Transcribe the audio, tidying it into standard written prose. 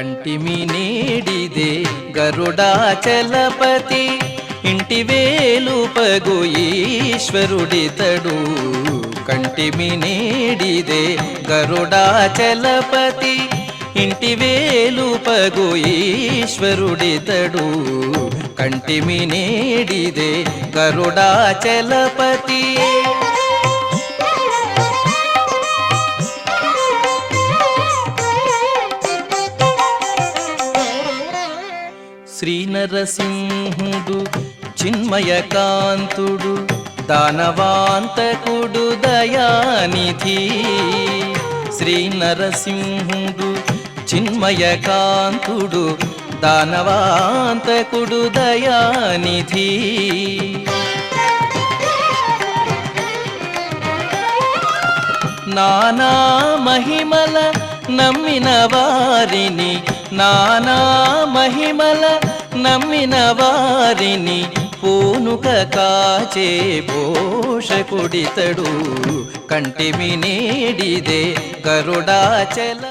కంటిమి నేడిదే గరుడాచలపతి ఇంటి వేలుపగు ఈశ్వరుడితడు కంటిమి నేడిదే గరుడాచలపతి ఇంటి వేలుపగు ఈశ్వరుడితడు కంటిమి నేడిదే గరుడాచలపతి శ్రీ నరసింహుడు చిన్మయకాంతుడు దానవాంతకుడు దయానిధి శ్రీ నరసింహుడు చిన్మయకాంతుడు దానవాంతకుడు దయానిధి నానా మహిమల నమ్మిన వారిని నానా మహిమల నమ్మిన వారిని పూనుక కాచే పోషకుడితడు కంటిమి నేడిదే గరుడాచల